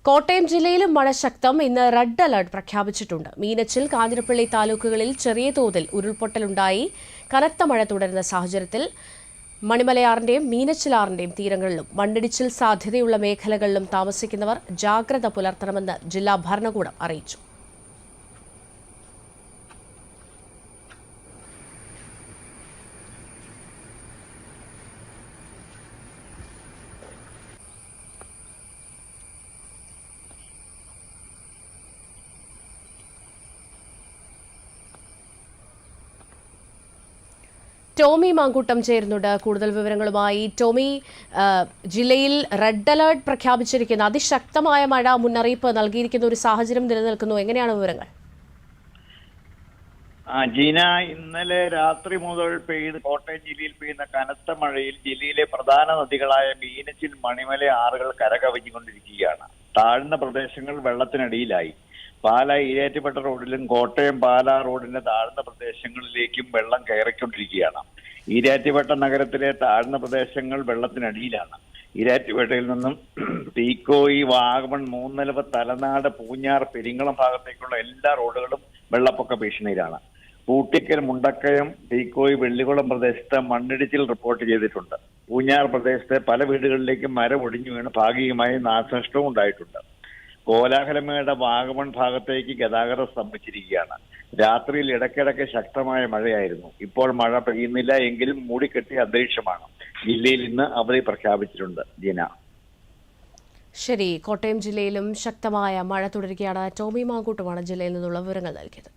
കോട്ടയം ജില്ലയിലും മഴ ശക്തം. ഇന്ന് റെഡ് അലർട്ട് പ്രഖ്യാപിച്ചിട്ടുണ്ട്. മീനച്ചിൽ, കാഞ്ഞിരപ്പള്ളി താലൂക്കുകളിൽ ചെറിയ തോതിൽ ഉരുൾപൊട്ടലുണ്ടായി. കനത്ത മഴ തുടരുന്ന സാഹചര്യത്തിൽ മണിമലയാറിന്റെയും മീനച്ചിലാറിന്റെയും തീരങ്ങളിലും മണ്ണിടിച്ചിൽ സാധ്യതയുള്ള മേഖലകളിലും താമസിക്കുന്നവർ ജാഗ്രത പുലർത്തണമെന്ന് ജില്ലാ ഭരണകൂടം അറിയിച്ചു. ടോമി മാങ്കൂട്ടം ചേരുന്നുണ്ട് കൂടുതൽ വിവരങ്ങളുമായി. ടോമി, ജില്ലയിൽ റെഡ് അലർട്ട് പ്രഖ്യാപിച്ചിരിക്കുന്ന അതിശക്തമായ മഴ മുന്നറിയിപ്പ് നൽകിയിരിക്കുന്ന ഒരു സാഹചര്യം നിലനിൽക്കുന്നു. എങ്ങനെയാണ് വിവരങ്ങൾ? ജീന, ഇന്നലെ രാത്രി മുതൽ കോട്ടയം ജില്ലയിൽ പെയ്യുന്ന കനത്ത മഴയിൽ ജില്ലയിലെ പ്രധാന നദികളായ മീനച്ചിൽ, മണിമല ആറുകൾ കരകവിഞ്ഞുകൊണ്ടിരിക്കുകയാണ്. താഴ്ന്ന പ്രദേശങ്ങൾ വെള്ളത്തിനടിയിലായി. പാലാ ഈരാറ്റുപേട്ട റോഡിലും കോട്ടയം പാലാ റോഡിന്റെ താഴ്ന്ന പ്രദേശങ്ങളിലേക്കും വെള്ളം കയറിക്കൊണ്ടിരിക്കുകയാണ്. ഈരാറ്റുപേട്ട നഗരത്തിലെ താഴ്ന്ന പ്രദേശങ്ങൾ വെള്ളത്തിനടിയിലാണ്. ഈരാറ്റുപേട്ടയിൽ നിന്നും തീക്കോയി, വാഗമൺ, മൂന്നലവ്, തലനാട്, പൂഞ്ഞാർ, പെരിങ്ങളം ഭാഗത്തേക്കുള്ള എല്ലാ റോഡുകളും വെള്ളപ്പൊക്ക ഭീഷണിയിലാണ്. പൂട്ടിക്കൽ, മുണ്ടക്കയം, തീക്കോയി, വെള്ളികുളം പ്രദേശത്ത് മണ്ണിടിച്ചിൽ റിപ്പോർട്ട് ചെയ്തിട്ടുണ്ട്. പൂഞ്ഞാർ പ്രദേശത്തെ പല വീടുകളിലേക്കും മരം ഒടിഞ്ഞു വീണ് ഭാഗികമായി നാശനഷ്ടവും ഉണ്ടായിട്ടുണ്ട്. കോലാഹലമേട്, വാഗമൺ ഭാഗത്തേക്ക് ഗതാഗതം സ്തംഭിച്ചിരിക്കുകയാണ്. രാത്രിയിൽ ഇടയ്ക്കിടയ്ക്ക് ശക്തമായ മഴയായിരുന്നു. ഇപ്പോൾ മഴ പെയ്യുന്നില്ല എങ്കിലും മൂടിക്കെട്ടിയ അന്തരീക്ഷമാണ്. ജില്ലയിൽ ഇന്ന് അവധി പ്രഖ്യാപിച്ചിട്ടുണ്ട്. ജീന, ശരി. കോട്ടയം ജില്ലയിലും ശക്തമായ മഴ തുടരുകയാണ്. ടോമി മാങ്കൂട്ടുമാണ് ജില്ലയിൽ നിന്നുള്ള വിവരങ്ങൾ നൽകിയത്.